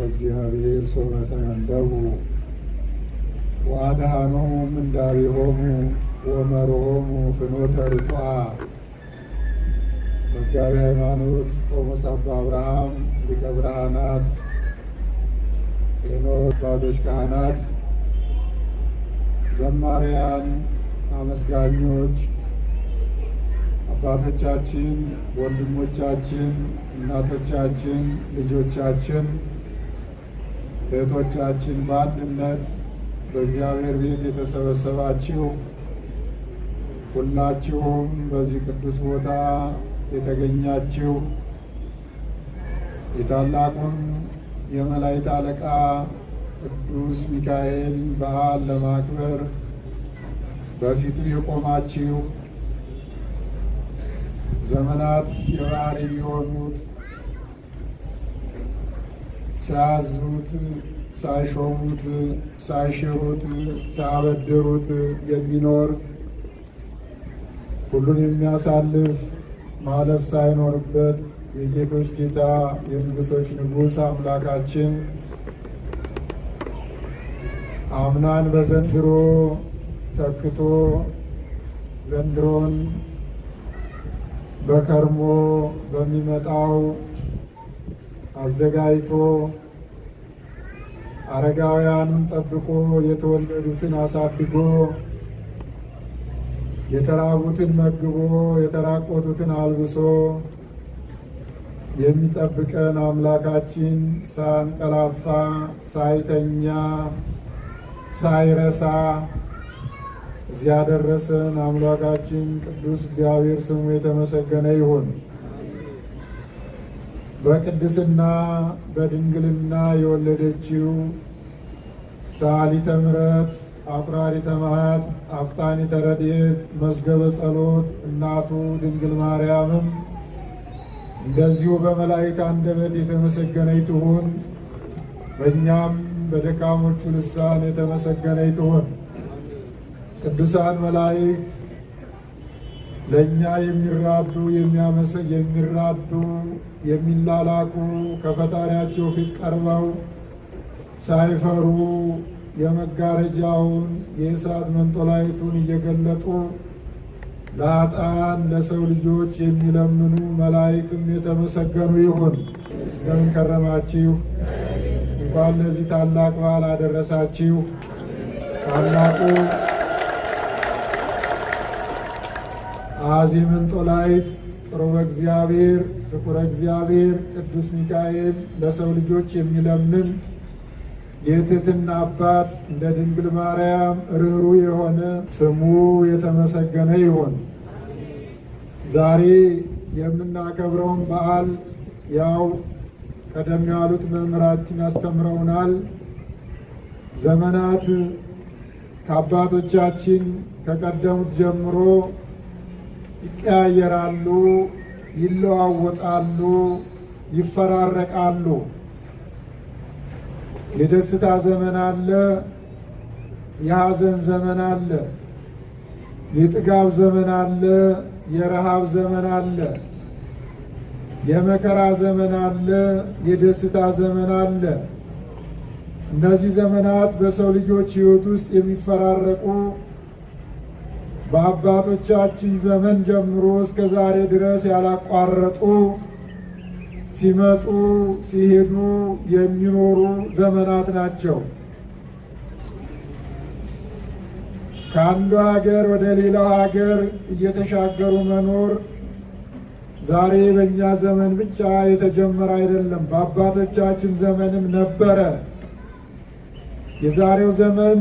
እግዚአብሔር ሶበተመንደቡ ወአድኃኖሙ እምእንዳቤሆሙ ወመርሖሙ ፍኖተ ርቱዐ። መጋቤ ሃይማኖት ቆሞስ አባ አብርሃም ሊቀ ብርሃናት፣ ሄኖክ አባቶች ካህናት፣ ዘማሪያን፣ አመስጋኞች፣ አባቶቻችን፣ ወንድሞቻችን፣ እናቶቻችን፣ ልጆቻችን፣ እህቶቻችን በአንድነት በእግዚአብሔር ቤት የተሰበሰባችሁ ሁላችሁም በዚህ ቅዱስ ቦታ የተገኛችሁ የታላቁን የመላእክት አለቃ ቅዱስ ሚካኤል በዓል ለማክበር በፊቱ የቆማችሁ ዘመናት የባህሪ የሆኑት ሳያዙት፣ ሳይሾሙት፣ ሳይሽሩት፣ ሳያበድሩት የሚኖር ሁሉን የሚያሳልፍ ማለፍ ሳይኖርበት የጌቶች ጌታ የንጉሶች ንጉሥ አምላካችን አምናን በዘንድሮ ተክቶ ዘንድሮን በከርሞ በሚመጣው አዘጋጅቶ አረጋውያኑን ጠብቆ የተወለዱትን አሳድጎ የተራቡትን መግቦ የተራቆቱትን አልብሶ የሚጠብቀን አምላካችን ሳንቀላፋ ሳይተኛ ሳይረሳ እዚያ ደረሰን አምላካችን ቅዱስ እግዚአብሔር ስሙ የተመሰገነ ይሁን። በቅድስና በድንግልና የወለደችው ሰዓሊተ ምሕረት አቁራሪተ መዓት አፍጣኒተ ረድኤት መዝገበ ጸሎት እናቱ ድንግል ማርያምም እንደዚሁ በመላእክት አንደበት የተመሰገነች ትሁን። በእኛም በደካሞቹ ልሳን የተመሰገነች ትሁን። ቅዱሳን መላእክት ለእኛ የሚራዱ የሚላላኩ ከፈጣሪያቸው ፊት ቀርበው ሳይፈሩ የመጋረጃውን የእሳት መንጦላይቱን እየገለጡ ለኃጥአን ለሰው ልጆች የሚለምኑ መላእክትም የተመሰገኑ ይሁን። እንደምን ከረማችሁ? እንኳን ለዚህ ታላቅ በዓል አደረሳችሁ። ታላቁ አዚ መንጦላይት ቅሩበ እግዚአብሔር ፍቁረ እግዚአብሔር ቅዱስ ሚካኤል ለሰው ልጆች የሚለምን የትሕትና አባት እንደ ድንግል ማርያም ርኅሩኅ የሆነ ስሙ የተመሰገነ ይሁን። ዛሬ የምናከብረውን በዓል ያው ቀደም ያሉት መምህራችን አስተምረውናል። ዘመናት ከአባቶቻችን ከቀደሙት ጀምሮ ይቀያየራሉ፣ ይለዋወጣሉ፣ ይፈራረቃሉ። የደስታ ዘመን አለ፣ የሐዘን ዘመን አለ፣ የጥጋብ ዘመን አለ፣ የረሃብ ዘመን አለ፣ የመከራ ዘመን አለ፣ የደስታ ዘመን አለ። እነዚህ ዘመናት በሰው ልጆች ሕይወት ውስጥ የሚፈራረቁ በአባቶቻችን ዘመን ጀምሮ እስከ ዛሬ ድረስ ያላቋረጡ ሲመጡ ሲሄዱ የሚኖሩ ዘመናት ናቸው። ከአንዱ ሀገር ወደ ሌላው ሀገር እየተሻገሩ መኖር ዛሬ በእኛ ዘመን ብቻ የተጀመረ አይደለም፣ በአባቶቻችን ዘመንም ነበረ። የዛሬው ዘመን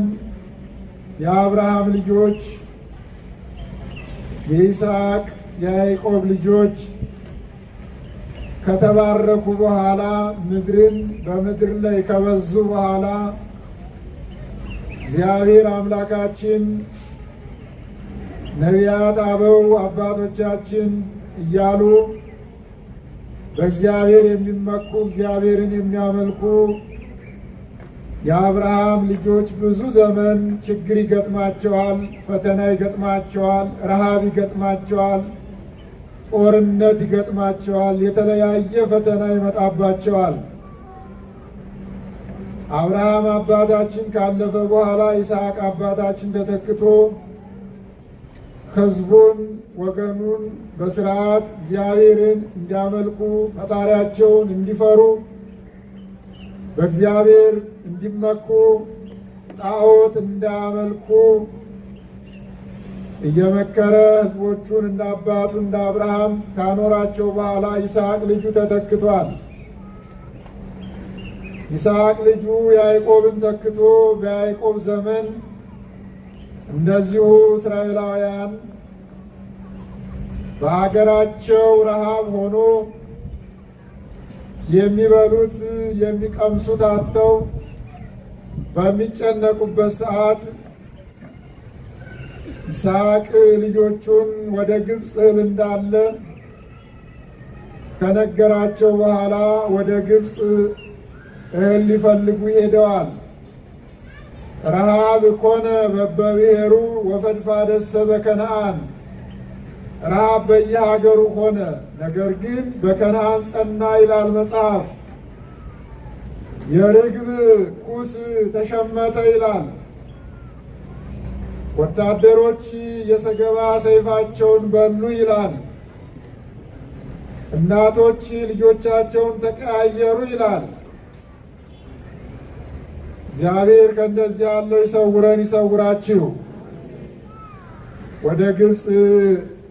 የአብርሃም ልጆች የይስሐቅ የያዕቆብ ልጆች ከተባረኩ በኋላ ምድርን በምድር ላይ ከበዙ በኋላ እግዚአብሔር አምላካችን ነቢያት አበው አባቶቻችን እያሉ በእግዚአብሔር የሚመኩ እግዚአብሔርን የሚያመልኩ የአብርሃም ልጆች ብዙ ዘመን ችግር ይገጥማቸዋል፣ ፈተና ይገጥማቸዋል፣ ረሃብ ይገጥማቸዋል፣ ጦርነት ይገጥማቸዋል፣ የተለያየ ፈተና ይመጣባቸዋል። አብርሃም አባታችን ካለፈ በኋላ ይስሐቅ አባታችን ተተክቶ ሕዝቡን ወገኑን በስርዓት እግዚአብሔርን እንዲያመልኩ ፈጣሪያቸውን እንዲፈሩ በእግዚአብሔር እንዲመኩ ጣዖት እንዳያመልኩ እየመከረ ሕዝቦቹን እንደ አባቱ እንደ አብርሃም ካኖራቸው በኋላ ይስሐቅ ልጁ ተተክቷል። ይስሐቅ ልጁ ያዕቆብን ተክቶ በያዕቆብ ዘመን እንደዚሁ እስራኤላውያን በሀገራቸው ረሃብ ሆኖ የሚበሉት የሚቀምሱት አጥተው በሚጨነቁበት ሰዓት ይስሐቅ ልጆቹን ወደ ግብፅ እህል እንዳለ ከነገራቸው በኋላ ወደ ግብፅ እህል ሊፈልጉ ሄደዋል። ረሃብ ኮነ በበብሔሩ ወፈድፋደሰ በከነዓን፣ ረሃብ በየሀገሩ ሆነ፣ ነገር ግን በከነዓን ጸና ይላል መጽሐፍ። የርግብ ኩስ ተሸመተ ይላል። ወታደሮች የሰገባ ሰይፋቸውን በሉ ይላል። እናቶች ልጆቻቸውን ተቀያየሩ ይላል። እግዚአብሔር ከእንደዚህ ያለው ይሰውረን ይሰውራችሁ። ወደ ግብፅ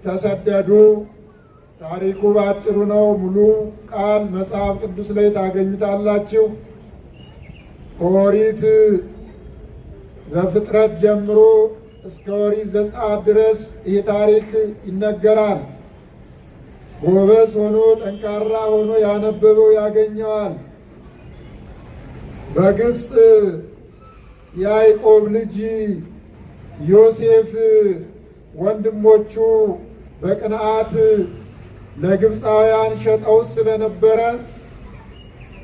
ተሰደዱ። ታሪኩ ባጭሩ ነው። ሙሉ ቃል መጽሐፍ ቅዱስ ላይ ታገኙታላችሁ። ከኦሪት ዘፍጥረት ጀምሮ እስከ ኦሪት ዘጸአት ድረስ ይህ ታሪክ ይነገራል። ጎበዝ ሆኖ ጠንካራ ሆኖ ያነበበው ያገኘዋል። በግብፅ ያዕቆብ ልጅ ዮሴፍ ወንድሞቹ በቅንዓት ለግብፃውያን ሸጠው ስለነበረ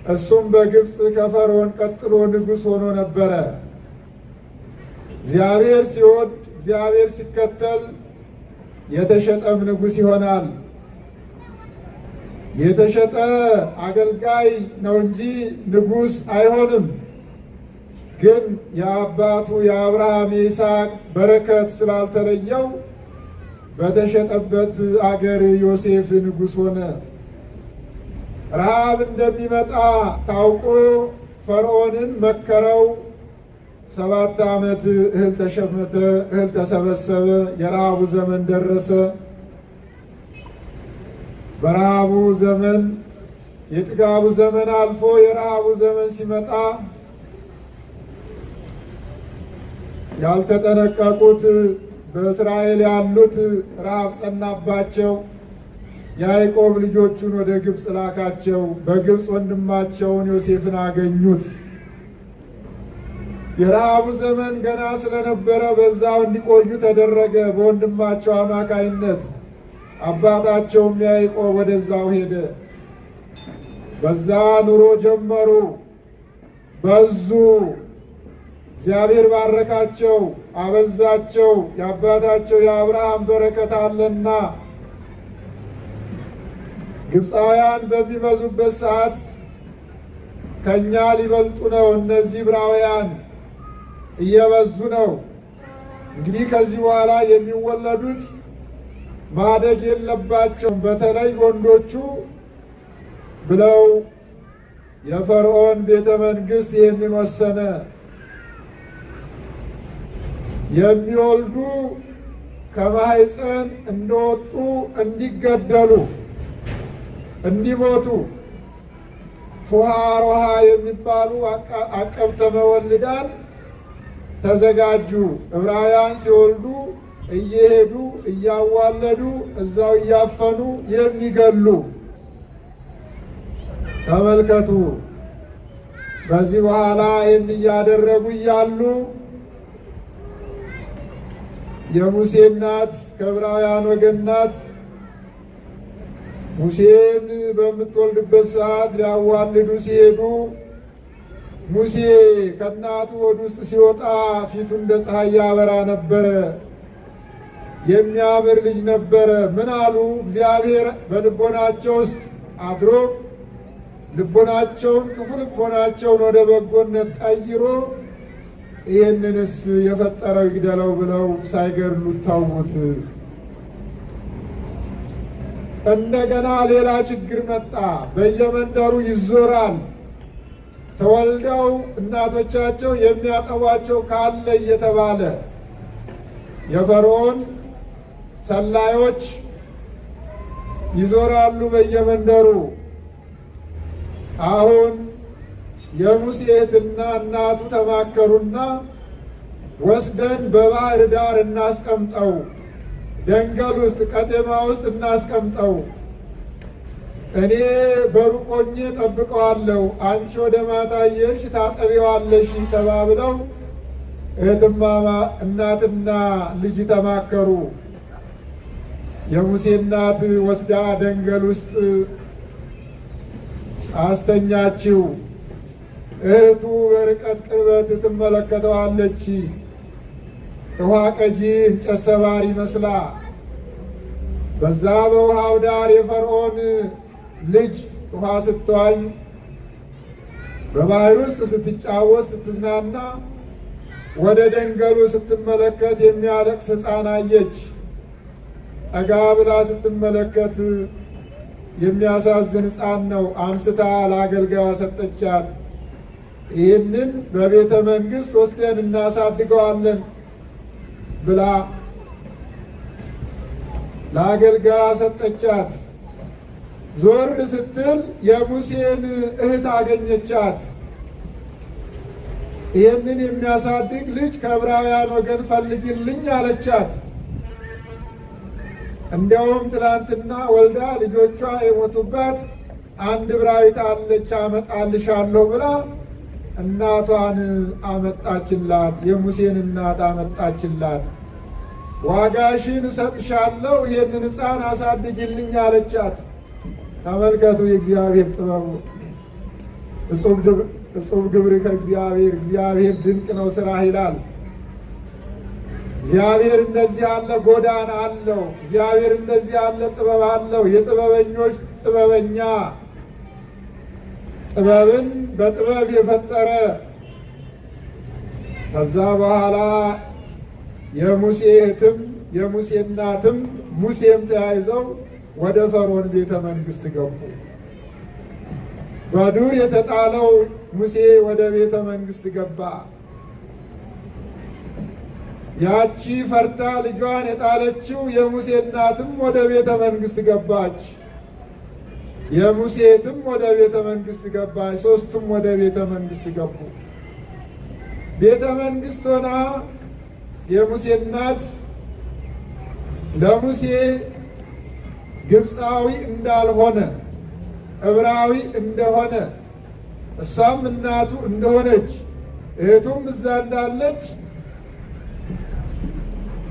እሱም በግብፅ ከፈርዖን ቀጥሎ ንጉሥ ሆኖ ነበረ። እግዚአብሔር ሲወድ እግዚአብሔር ሲከተል የተሸጠም ንጉሥ ይሆናል። የተሸጠ አገልጋይ ነው እንጂ ንጉሥ አይሆንም። ግን የአባቱ የአብርሃም የይስሐቅ በረከት ስላልተለየው በተሸጠበት አገር ዮሴፍ ንጉሥ ሆነ። ረሃብ እንደሚመጣ ታውቆ ፈርዖንን መከረው። 7 ዓመት እህል ተሸመተ፣ እህል ተሰበሰበ። የረሃቡ ዘመን ደረሰ። በረሃቡ ዘመን የጥጋቡ ዘመን አልፎ የረሃቡ ዘመን ሲመጣ ያልተጠነቀቁት በእስራኤል ያሉት ረሃብ ጸናባቸው። ያዕቆብ ልጆቹን ወደ ግብፅ ላካቸው። በግብፅ ወንድማቸውን ዮሴፍን አገኙት። የረሃቡ ዘመን ገና ስለነበረ በዛው እንዲቆዩ ተደረገ። በወንድማቸው አማካይነት አባታቸውም ያዕቆብ ወደዛው ሄደ። በዛ ኑሮ ጀመሩ፣ በዙ። እግዚአብሔር ባረካቸው፣ አበዛቸው። የአባታቸው የአብርሃም በረከት አለና ግብፃውያን በሚበዙበት ሰዓት ከእኛ ሊበልጡ ነው። እነዚህ ዕብራውያን እየበዙ ነው። እንግዲህ ከዚህ በኋላ የሚወለዱት ማደግ የለባቸውም፣ በተለይ ወንዶቹ ብለው የፈርዖን ቤተ መንግሥት ይህንን ወሰነ። የሚወልዱ ከማኅፀን እንደወጡ እንዲገደሉ፣ እንዲሞቱ ፉሃ ሮሃ የሚባሉ አቀብተ መወልዳን ተዘጋጁ። ዕብራውያን ሲወልዱ እየሄዱ እያዋለዱ እዛው እያፈኑ የሚገሉ ተመልከቱ። በዚህ በኋላ ይህን እያደረጉ እያሉ የሙሴ እናት ከዕብራውያን ወገን ናት። ሙሴን በምትወልድበት ሰዓት ሊያዋልዱ ሲሄዱ ሙሴ ከእናቱ ሆድ ውስጥ ሲወጣ ፊቱ እንደ ፀሐይ ያበራ ነበረ። የሚያምር ልጅ ነበረ። ምን አሉ? እግዚአብሔር በልቦናቸው ውስጥ አድሮ ልቦናቸውን ክፉ ልቦናቸውን ወደ በጎነት ቀይሮ ይህንንስ የፈጠረው ይግደለው ብለው ሳይገድሉት ተዉት። እንደገና ሌላ ችግር መጣ። በየመንደሩ ይዞራል። ተወልደው እናቶቻቸው የሚያጠቧቸው ካለ እየተባለ የፈርዖን ሰላዮች ይዞራሉ በየመንደሩ። አሁን የሙሴ እህትና እናቱ ተማከሩና ወስደን በባህር ዳር እናስቀምጠው፣ ደንገል ውስጥ ቀጤማ ውስጥ እናስቀምጠው፣ እኔ በሩቅ ሆኜ ጠብቀዋለሁ፣ አንቺ ወደ ማታ እየሄድሽ ታጠቢዋለሽ ተባብለው እህትማማ እናትና ልጅ ተማከሩ። የሙሴ እናት ወስዳ ደንገል ውስጥ አስተኛችው። እህቱ በርቀት ቅርበት ትመለከተዋለች። ውሃ ቀጂ እንጨት ሰባሪ መስላ። በዛ በውሃው ዳር የፈርዖን ልጅ ውሃ ስትዋኝ በባህር ውስጥ ስትጫወት ስትዝናና ወደ ደንገሉ ስትመለከት የሚያለቅስ ሕፃን አየች። ጠጋ ብላ ስትመለከት የሚያሳዝን ሕፃን ነው። አንስታ ለአገልጋዩ ሰጠቻት። ይህንን በቤተ መንግሥት ወስደን እናሳድገዋለን ብላ ለአገልጋዩ ሰጠቻት። ዞር ስትል የሙሴን እህት አገኘቻት። ይህንን የሚያሳድግ ልጅ ከዕብራውያን ወገን ፈልጊልኝ አለቻት። እንዲያውም ትላንትና ወልዳ ልጆቿ የሞቱባት አንድ ዕብራዊት አለች አመጣልሻለሁ ብላ እናቷን አመጣችላት። የሙሴን እናት አመጣችላት። ዋጋሽን እሰጥሻለሁ፣ ይህንን ሕፃን አሳድጊልኝ አለቻት። ተመልከቱ የእግዚአብሔር ጥበቡ። እጹብ ግብር ከእግዚአብሔር፣ እግዚአብሔር ድንቅ ነው ሥራ ይላል። እግዚአብሔር እንደዚህ ያለ ጎዳና አለው። እግዚአብሔር እንደዚህ ያለ ጥበብ አለው። የጥበበኞች ጥበበኛ፣ ጥበብን በጥበብ የፈጠረ። ከዛ በኋላ የሙሴ እህትም የሙሴ እናትም ሙሴም ተያይዘው ወደ ፈርዖን ቤተ መንግሥት ገቡ። በዱር የተጣለው ሙሴ ወደ ቤተ መንግሥት ገባ። ያቺ ፈርታ ልጇን የጣለችው የሙሴ እናትም ወደ ቤተ መንግሥት ገባች። የሙሴ እህትም ወደ ቤተ መንግሥት ገባች። ሦስቱም ወደ ቤተ መንግሥት ገቡ። ቤተ መንግሥት ሆና የሙሴ እናት ለሙሴ ግብፃዊ እንዳልሆነ ዕብራዊ እንደሆነ እሷም እናቱ እንደሆነች እህቱም እዛ እንዳለች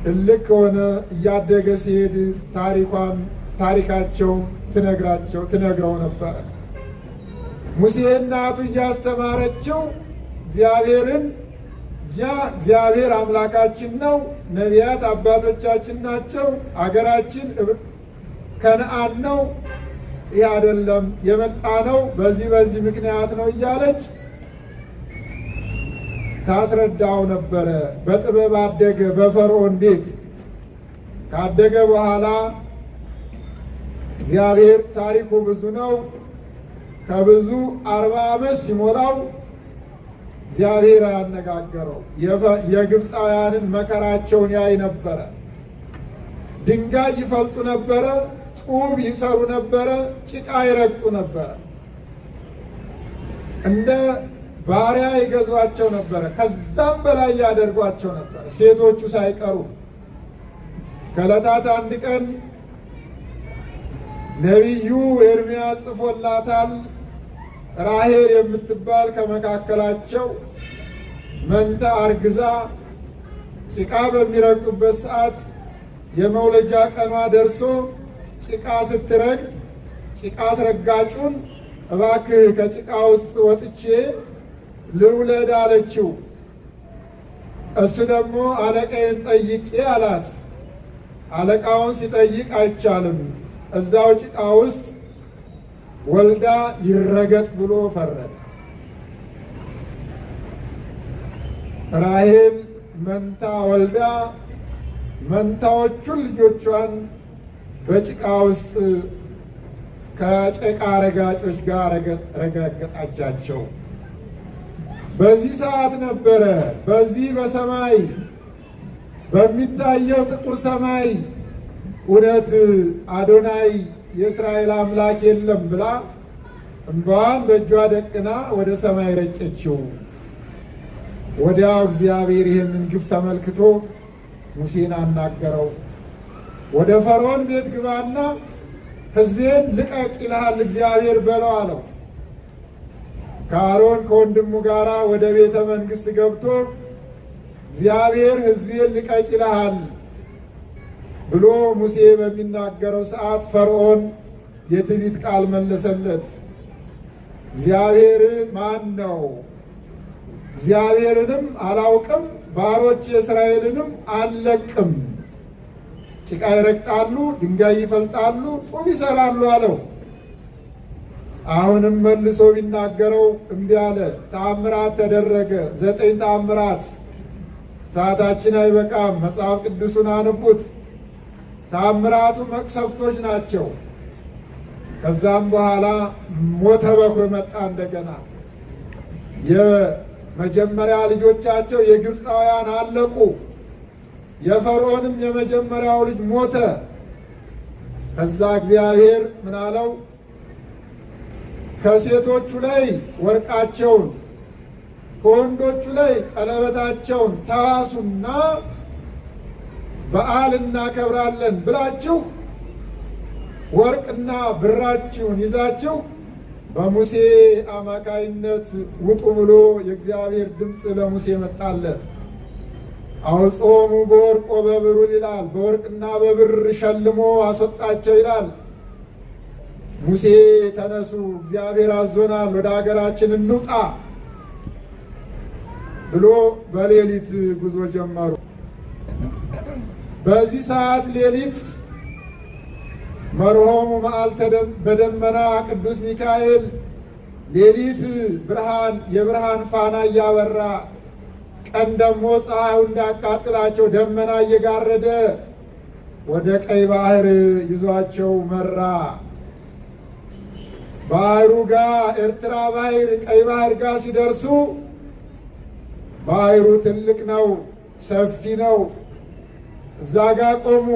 ትልቅ ከሆነ እያደገ ሲሄድ ታሪካቸው ትነግረው ነበረ። ሙሴ እናቱ እያስተማረችው እግዚአብሔርን እግዚአብሔር አምላካችን ነው፣ ነቢያት አባቶቻችን ናቸው፣ አገራችን ከነአን ነው፣ ይህ አይደለም የመጣ ነው በዚህ ምክንያት ነው እያለች ታስረዳው ነበረ። በጥበብ አደገ። በፈርዖን ቤት ካደገ በኋላ እግዚአብሔር ታሪኩ ብዙ ነው። ከብዙ 40 ዓመት ሲሞላው እግዚአብሔር ያነጋገረው የግብፃውያንን መከራቸውን ያይ ነበረ። ድንጋይ ይፈልጡ ነበረ፣ ጡብ ይሰሩ ነበረ፣ ጭቃ ይረግጡ ነበረ። እንደ ባሪያ ይገዟቸው ነበረ። ከዛም በላይ ያደርጓቸው ነበረ፣ ሴቶቹ ሳይቀሩ። ከዕለታት አንድ ቀን ነቢዩ ኤርምያስ ጽፎላታል። ራሔል የምትባል ከመካከላቸው መንታ አርግዛ ጭቃ በሚረግጡበት ሰዓት የመውለጃ ቀኗ ደርሶ ጭቃ ስትረግጥ ጭቃ አስረጋጩን እባክህ ከጭቃ ውስጥ ወጥቼ ልውለድ አለችው። እሱ ደግሞ አለቃዬን ጠይቄ አላት። አለቃውን ሲጠይቅ አይቻልም፣ እዛው ጭቃ ውስጥ ወልዳ ይረገጥ ብሎ ፈረደ። ራሔል መንታ ወልዳ መንታዎቹን ልጆቿን በጭቃ ውስጥ ከጭቃ ረጋጮች ጋር ረጋገጣቻቸው። በዚህ ሰዓት ነበረ በዚህ በሰማይ በሚታየው ጥቁር ሰማይ እውነት አዶናይ የእስራኤል አምላክ የለም ብላ እንባዋን በእጇ ደቅና ወደ ሰማይ ረጨችው። ወዲያው እግዚአብሔር ይህንን ግፍ ተመልክቶ ሙሴን አናገረው። ወደ ፈርዖን ቤት ግባና ሕዝቤን ልቀቅ ይልሃል እግዚአብሔር በለው አለው። ከአሮን ከወንድሙ ጋር ወደ ቤተ መንግሥት ገብቶ እግዚአብሔር ሕዝቤን ልቀቅ ይልሃል ብሎ ሙሴ በሚናገረው ሰዓት ፈርዖን የትዕቢት ቃል መለሰለት። እግዚአብሔር ማን ነው? እግዚአብሔርንም አላውቅም፣ ባሮች እስራኤልንም አልለቅም። ጭቃ ይረግጣሉ፣ ድንጋይ ይፈልጣሉ፣ ጡብ ይሰራሉ አለው። አሁንም መልሶ ቢናገረው እምቢ አለ። ተአምራት ተደረገ፣ 9 ተአምራት። ሰዓታችን አይበቃም፣ መጽሐፍ ቅዱሱን አንቡት። ተአምራቱ መቅሰፍቶች ናቸው። ከዛም በኋላ ሞተ በኩር መጣ። እንደገና የመጀመሪያ ልጆቻቸው የግብፃውያን አለቁ። የፈርዖንም የመጀመሪያው ልጅ ሞተ። ከዛ እግዚአብሔር ምን አለው? ከሴቶቹ ላይ ወርቃቸውን ከወንዶቹ ላይ ቀለበታቸውን ተዋሱና በዓል እናከብራለን ብላችሁ ወርቅና ብራችሁን ይዛችሁ በሙሴ አማካይነት ውጡ ብሎ የእግዚአብሔር ድምፅ ለሙሴ መጣለት። አውጾሙ በወርቅ ወበብሩር ይላል። በወርቅና በብር ሸልሞ አስወጣቸው ይላል። ሙሴ ተነሱ፣ እግዚአብሔር አዞናል፣ ወደ ሀገራችን እንውጣ ብሎ በሌሊት ጉዞ ጀመሩ። በዚህ ሰዓት ሌሊት መርሆሙ መዓልተ በደመና ቅዱስ ሚካኤል ሌሊት ብርሃን የብርሃን ፋና እያበራ ቀን ደግሞ ፀሐዩ እንዳያቃጥላቸው ደመና እየጋረደ ወደ ቀይ ባህር ይዟቸው መራ። ባህሩ ጋር ኤርትራ ባህር ቀይ ባህር ጋር ሲደርሱ ባህሩ ትልቅ ነው፣ ሰፊ ነው። እዛ ጋር ቆሙ።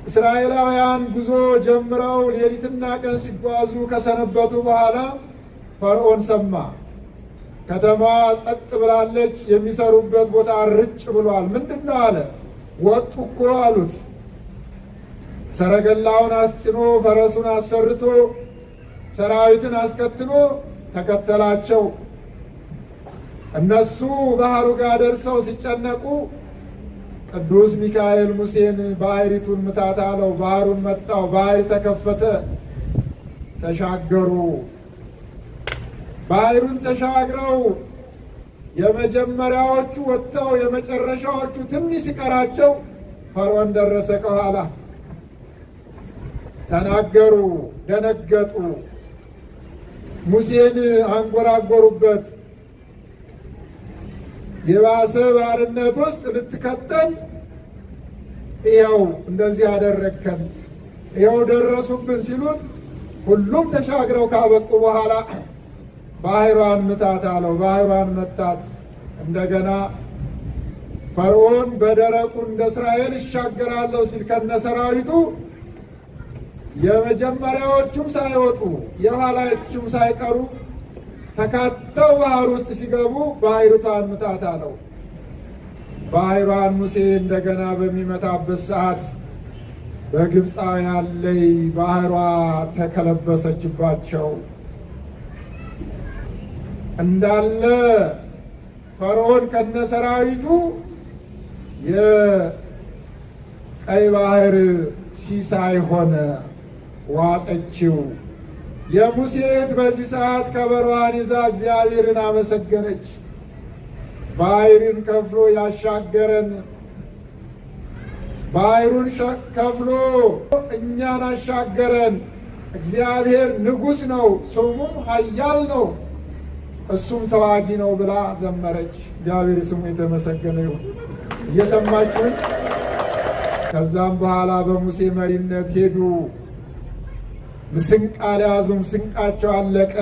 እስራኤላውያን ጉዞ ጀምረው ሌሊትና ቀን ሲጓዙ ከሰነበቱ በኋላ ፈርዖን ሰማ። ከተማዋ ጸጥ ብላለች፣ የሚሰሩበት ቦታ ርጭ ብሏል። ምንድን ነው አለ። ወጡ እኮ አሉት። ሰረገላውን አስጭኖ ፈረሱን አሰርቶ ሰራዊትን አስከትሎ ተከተላቸው። እነሱ ባህሩ ጋር ደርሰው ሲጨነቁ ቅዱስ ሚካኤል ሙሴን ባህሪቱን ምታት አለው። ባህሩን መታው፣ ባህር ተከፈተ፣ ተሻገሩ። ባህሩን ተሻግረው የመጀመሪያዎቹ ወጥተው የመጨረሻዎቹ ትንሽ ሲቀራቸው ፈርዖን ደረሰ ከኋላ። ተናገሩ፣ ደነገጡ፣ ሙሴን አንጎራጎሩበት። የባሰ ባርነት ውስጥ ልትከተን ይኸው እንደዚህ ያደረግከን፣ ይኸው ደረሱብን ሲሉት ሁሉም ተሻግረው ካበቁ በኋላ ባህሯን ምታት አለው። ባህሯን መታት። እንደገና ፈርዖን በደረቁ እንደ እስራኤል ይሻገራለሁ ሲል ከነሰራዊቱ የመጀመሪያዎቹም ሳይወጡ የኋላዎቹም ሳይቀሩ ተካተው ባህር ውስጥ ሲገቡ ባህሩን ምታት አለው። ባህሯን ሙሴ እንደገና በሚመታበት ሰዓት በግብፃውያን ላይ ባህሯ ተከለበሰችባቸው። እንዳለ ፈርዖን ከነሰራዊቱ የቀይ ባህር ሲሳይ ሆነ። ዋጠችው። የሙሴ እህት በዚህ ሰዓት ከበሮዋን ይዛ እግዚአብሔርን አመሰገነች። ባሕርን ከፍሎ ያሻገረን፣ ባሕሩን ከፍሎ እኛን አሻገረን እግዚአብሔር ንጉሥ ነው፣ ስሙም ኃያል ነው፣ እሱም ተዋጊ ነው ብላ ዘመረች። እግዚአብሔር ስሙ የተመሰገነ ይሁን። እየሰማችሁን? ከዛም በኋላ በሙሴ መሪነት ሄዱ። ስንቅ አልያዙም፣ ስንቃቸው አለቀ።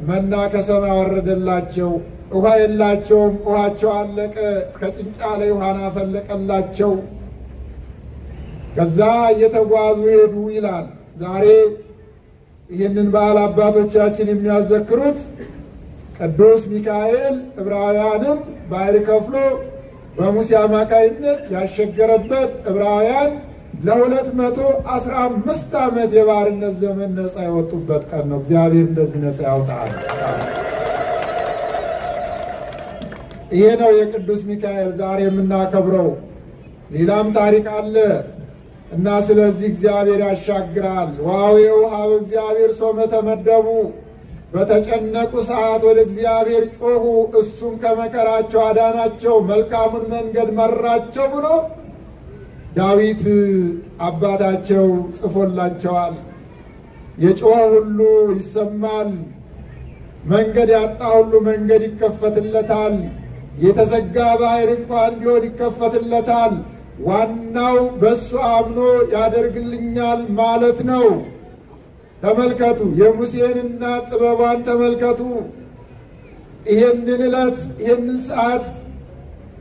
መና ከሰማይ ወረደላቸው። ውሃ የላቸውም፣ ውሃቸው አለቀ። ከጭንጫ ላይ ውሃን አፈለቀላቸው። ከዛ እየተጓዙ ሄዱ ይላል። ዛሬ ይህንን በዓል አባቶቻችን የሚያዘክሩት ቅዱስ ሚካኤል ዕብራውያንን ባሕር ከፍሎ በሙሴ አማካይነት ያሸገረበት ዕብራውያን ለ215 ዓመት የባርነት ዘመን ነፃ የወጡበት ቀን ነው። እግዚአብሔር እንደዚህ ነፃ ያውጣል። ይሄ ነው የቅዱስ ሚካኤል ዛሬ የምናከብረው። ሌላም ታሪክ አለ እና ስለዚህ እግዚአብሔር ያሻግራል። ዋዌው ሀብ እግዚአብሔር ሶመ ተመደቡ፣ በተጨነቁ ሰዓት ወደ እግዚአብሔር ጮኹ፣ እሱም ከመከራቸው አዳናቸው፣ መልካሙን መንገድ መራቸው ብሎ ዳዊት አባታቸው ጽፎላቸዋል። የጮኸ ሁሉ ይሰማል፣ መንገድ ያጣ ሁሉ መንገድ ይከፈትለታል፣ የተዘጋ ባሕር እንኳን ቢሆን ይከፈትለታል። ዋናው በእሱ አምኖ ያደርግልኛል ማለት ነው። ተመልከቱ፣ የሙሴንና ጥበቧን ተመልከቱ። ይህንን ዕለት ይህንን ሰዓት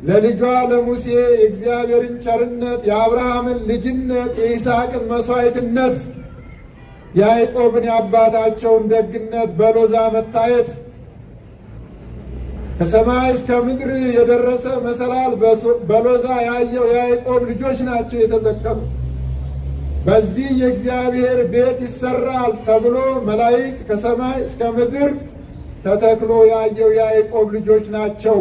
ለልጇ ለሙሴ የእግዚአብሔርን ቸርነት፣ የአብርሃምን ልጅነት፣ የይስሐቅን መሥዋዕትነት፣ የያዕቆብን የአባታቸውን ደግነት በሎዛ መታየት፣ ከሰማይ እስከ ምድር የደረሰ መሰላል በሎዛ ያየው የያዕቆብ ልጆች ናቸው የተዘከሩት። በዚህ የእግዚአብሔር ቤት ይሰራል ተብሎ መላእክት ከሰማይ እስከ ምድር ተተክሎ ያየው የያዕቆብ ልጆች ናቸው።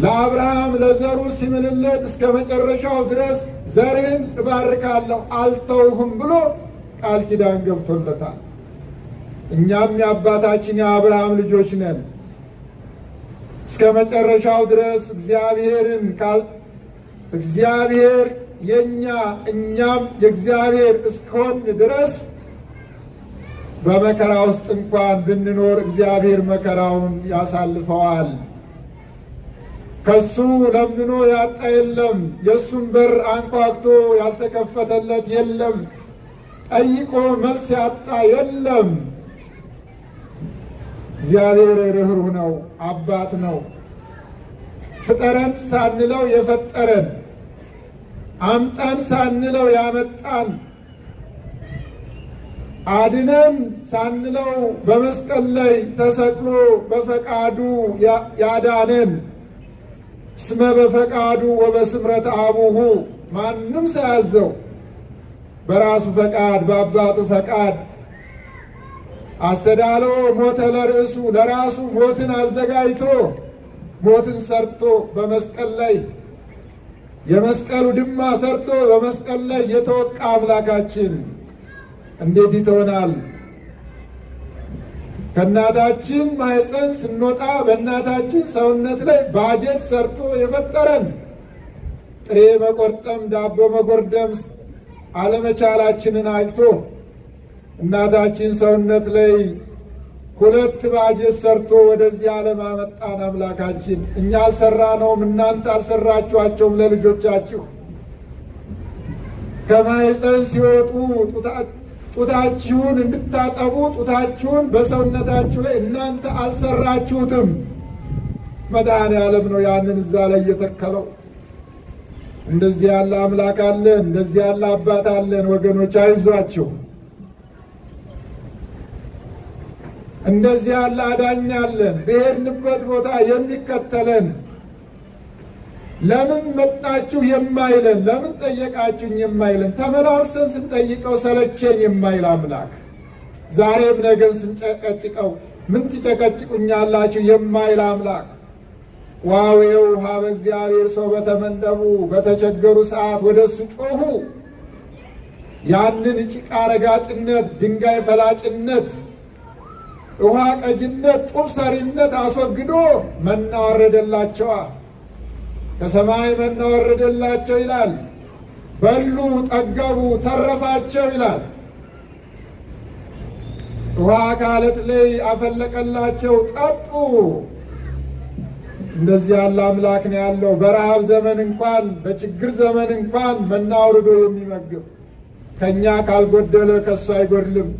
ለአብርሃም ለዘሩ ሲምልለት እስከ መጨረሻው ድረስ ዘርህን እባርካለሁ አልተውህም ብሎ ቃል ኪዳን ገብቶለታል። እኛም የአባታችን የአብርሃም ልጆች ነን። እስከ መጨረሻው ድረስ እግዚአብሔር የኛ እኛም የእግዚአብሔር እስከሆን ድረስ በመከራ ውስጥ እንኳን ብንኖር እግዚአብሔር መከራውን ያሳልፈዋል። ከሱ ለምኖ ያጣ የለም። የእሱን በር አንኳኩቶ ያልተከፈተለት የለም። ጠይቆ መልስ ያጣ የለም። እግዚአብሔር ርኅሩህ ነው፣ አባት ነው። ፍጠረን ሳንለው የፈጠረን፣ አምጣን ሳንለው ያመጣን፣ አድነን ሳንለው በመስቀል ላይ ተሰቅሎ በፈቃዱ ያዳነን፣ እስመ በፈቃዱ ወበስምረት አቡሁ፣ ማንም ሳያዘው በራሱ ፈቃድ በአባቱ ፈቃድ አስተዳለው ሞተ ለርእሱ፣ ለራሱ ሞትን አዘጋጅቶ ሞትን ሰርቶ በመስቀል ላይ የመስቀሉ ድማ ሰርቶ በመስቀል ላይ የተወቃ አምላካችን እንዴት ይተወናል? ከእናታችን ማኅፀን ስንወጣ በእናታችን ሰውነት ላይ ባጀት ሰርቶ የፈጠረን ጥሬ መቆርጠም ዳቦ መጎርደም አለመቻላችንን አይቶ እናታችን ሰውነት ላይ 2 ባጀት ሰርቶ ወደዚህ ዓለም አመጣን አምላካችን። እኛ አልሰራነውም፣ እናንተ አልሰራችኋቸውም ለልጆቻችሁ። ከማኅፀን ሲወጡ ጡታችሁን እንድታጠቡ ጡታችሁን በሰውነታችሁ ላይ እናንተ አልሰራችሁትም። መድኃኔዓለም ነው ያንን እዛ ላይ የተከለው። እንደዚህ ያለ አምላክ አለን፣ እንደዚህ ያለ አባት አለን። ወገኖች አይዟችሁ። እንደዚህ ያለ አዳኝ አለን፣ በሄድንበት ቦታ የሚከተለን፣ ለምን መጣችሁ የማይለን፣ ለምን ጠየቃችሁኝ የማይለን፣ ተመላልሰን ስንጠይቀው ሰለቸን የማይል አምላክ፣ ዛሬም ነገም ስንጨቀጭቀው ምን ትጨቀጭቁኛላችሁ የማይል አምላክ። ዋዌው ሀበ እግዚአብሔር ሰው በተመንደቡ፣ በተቸገሩ ሰዓት ወደ እሱ ጮኹ። ያንን ጭቃ ረጋጭነት፣ ድንጋይ ፈላጭነት፣ ውሃ ቀጅነት፣ ጡብ ሰሪነት አስወግዶ መና ወረደላቸዋ። ከሰማይ መና ወረደላቸው ይላል። በሉ፣ ጠገቡ፣ ተረፋቸው ይላል። ውሃ ከዓለት ላይ አፈለቀላቸው፣ ጠጡ። እንደዚህ ያለ አምላክ ነው ያለው። በረሃብ ዘመን እንኳን በችግር ዘመን እንኳን መና አውርዶ የሚመግብ። ከኛ ካልጎደለ ከሱ አይጎድልም።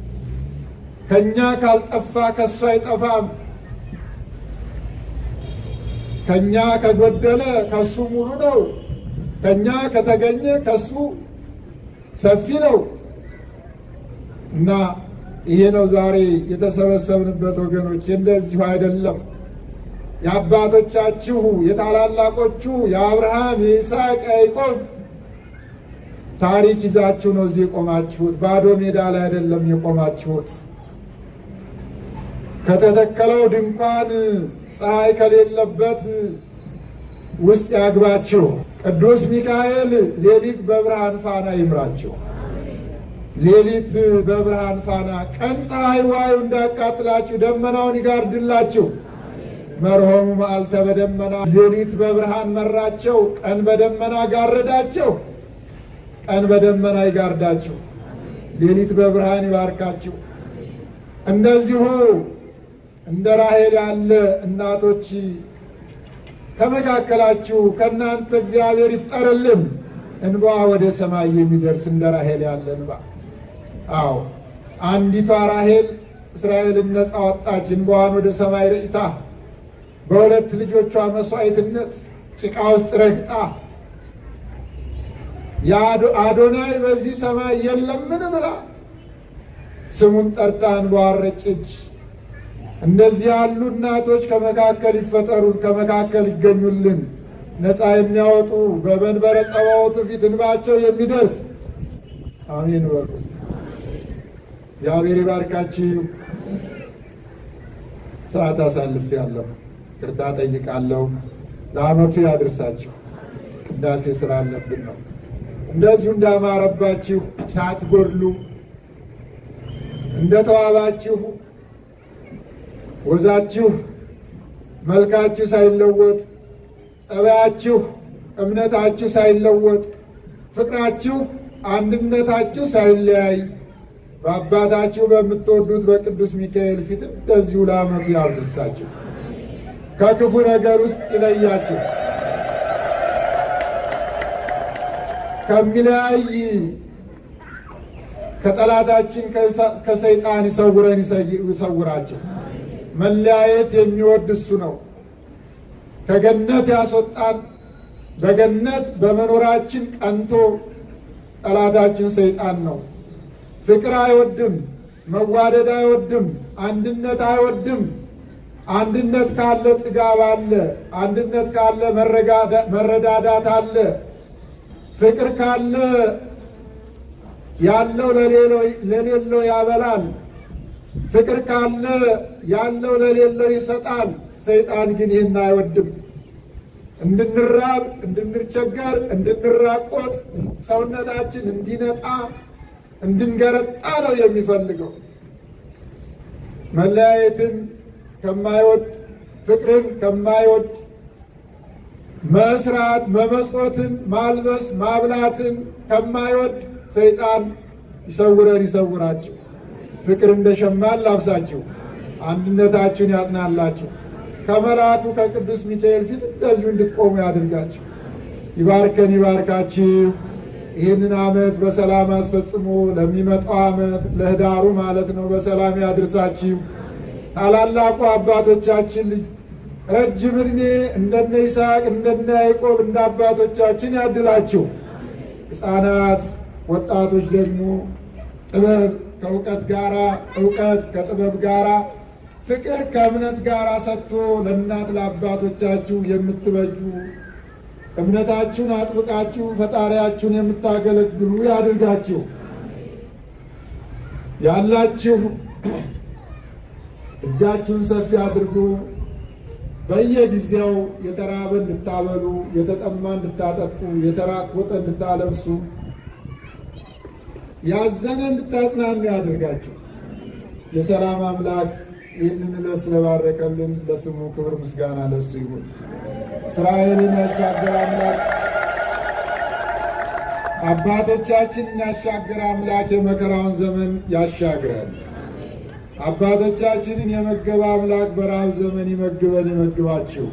ከኛ ካልጠፋ ከሱ አይጠፋም። ከኛ ከጎደለ ከሱ ሙሉ ነው። ከኛ ከተገኘ ከሱ ሰፊ ነው እና ይሄ ነው ዛሬ የተሰበሰብንበት ወገኖች። እንደዚሁ አይደለም። የአባቶቻችሁ የታላላቆቹ የአብርሃም የይስሐቅ ያዕቆብ ታሪክ ይዛችሁ ነው እዚህ የቆማችሁት። ባዶ ሜዳ ላይ አይደለም የቆማችሁት። ከተተከለው ድንኳን ፀሐይ ከሌለበት ውስጥ ያግባችሁ። ቅዱስ ሚካኤል ሌሊት በብርሃን ፋና ይምራችሁ። ሌሊት በብርሃን ፋና፣ ቀን ፀሐይ ዋዩ እንዳያቃጥላችሁ ደመናውን ይጋርድላችሁ። መርሆሙ መዓልተ በደመና፣ ሌሊት በብርሃን መራቸው፣ ቀን በደመና ጋረዳቸው። ቀን በደመና ይጋርዳችሁ፣ ሌሊት በብርሃን ይባርካችሁ። እንደዚሁ እንደ ራሔል ያለ እናቶች ከመካከላችሁ ከእናንተ እግዚአብሔር ይፍጠርልን። እንባ ወደ ሰማይ የሚደርስ እንደ ራሔል ያለ እንባ። አዎ አንዲቷ ራሔል እስራኤልን ነፃ ወጣች። እንባዋን ወደ ሰማይ ረጭታ በሁለት ልጆቿ መሥዋዕትነት ጭቃ ውስጥ ረግጣ አዶናይ በዚህ ሰማይ የለምን ብላ ስሙን ጠርታ እንባዋን ረጨች። እንደዚህ ያሉ እናቶች ከመካከል ይፈጠሩን፣ ከመካከል ይገኙልን። ነፃ የሚያወጡ በመንበረ ጸባዖቱ ፊት እንባቸው የሚደርስ አሜን በሉ። እግዚአብሔር ይባርካችሁ። ሰዓት አሳልፌያለሁ፣ ይቅርታ ጠይቃለሁ። ለዓመቱ ያድርሳችሁ። ቅዳሴ ስራ አለብን ነው። እንደዚሁ እንዳማረባችሁ ሳትጎድሉ እንደተዋባችሁ ወዛችሁ መልካችሁ ሳይለወጥ ጸባያችሁ እምነታችሁ ሳይለወጥ ፍቅራችሁ አንድነታችሁ ሳይለያይ በአባታችሁ በምትወዱት በቅዱስ ሚካኤል ፊት እንደዚሁ ለዓመቱ ያድርሳችሁ። ከክፉ ነገር ውስጥ ይለያችሁ። ከሚለያይ ከጠላታችን ከሰይጣን ይሰውረን ይሰውራቸው። መለያየት የሚወድ እሱ ነው። ከገነት ያስወጣን በገነት በመኖራችን ቀንቶ ጠላታችን ሰይጣን ነው። ፍቅር አይወድም፣ መዋደድ አይወድም፣ አንድነት አይወድም። አንድነት ካለ ጥጋብ አለ። አንድነት ካለ መረዳዳት አለ። ፍቅር ካለ ያለው ለሌለው ያበላል። ፍቅር ካለ ያለው ለሌለው ይሰጣል። ሰይጣን ግን ይህን አይወድም። እንድንራብ፣ እንድንቸገር፣ እንድንራቆት፣ ሰውነታችን እንዲነጣ፣ እንድንገረጣ ነው የሚፈልገው። መለያየትን ከማይወድ ፍቅርን ከማይወድ መስራት፣ መመጽወትን፣ ማልበስ፣ ማብላትን ከማይወድ ሰይጣን ይሰውረን ይሰውራችሁ። ፍቅር እንደ ሸማን ላብሳችሁ፣ አንድነታችሁን ያጽናላችሁ። ከመልአኩ ከቅዱስ ሚካኤል ፊት እንደዚሁ እንድትቆሙ ያድርጋችሁ። ይባርከን ይባርካችሁ። ይህንን ዓመት በሰላም አስፈጽሞ ለሚመጣው ዓመት ለኅዳሩ ማለት ነው በሰላም ያድርሳችሁ። ታላላቁ አባቶቻችን ረጅም ዕድሜ እንደነ ይስሐቅ እንደነ ያዕቆብ እንደ አባቶቻችን ያድላችሁ። ሕፃናት ወጣቶች ደግሞ ጥበብ ከእውቀት ጋራ፣ እውቀት ከጥበብ ጋራ፣ ፍቅር ከእምነት ጋር ሰጥቶ ለእናት ለአባቶቻችሁ የምትበጁ እምነታችሁን አጥብቃችሁ ፈጣሪያችሁን የምታገለግሉ ያድርጋችሁ። ያላችሁ እጃችሁን ሰፊ አድርጉ። በየጊዜው የተራበ እንድታበሉ፣ የተጠማ እንድታጠጡ፣ የተራቆተ እንድታለብሱ ያዘነ እንድታጽናኑ ያድርጋችሁ። የሰላም አምላክ ይህንን ዕለት ስለባረከልን ለስሙ ክብር ምስጋና ለሱ ይሁን። እስራኤልን ያሻገረ አምላክ አባቶቻችንን ያሻገረ አምላክ የመከራውን ዘመን ያሻግረን። አባቶቻችንን የመገበ አምላክ በረሃብ ዘመን ይመግበን ይመግባችሁ።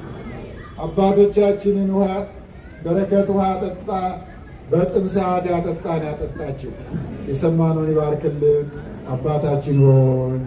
አባቶቻችንን ውሃ በረከት ውሃ ጠጣ በጥም ሰዓት ያጠጣን ያጠጣችሁ። የሰማነውን ይባርክልን። አባታችን ሆይ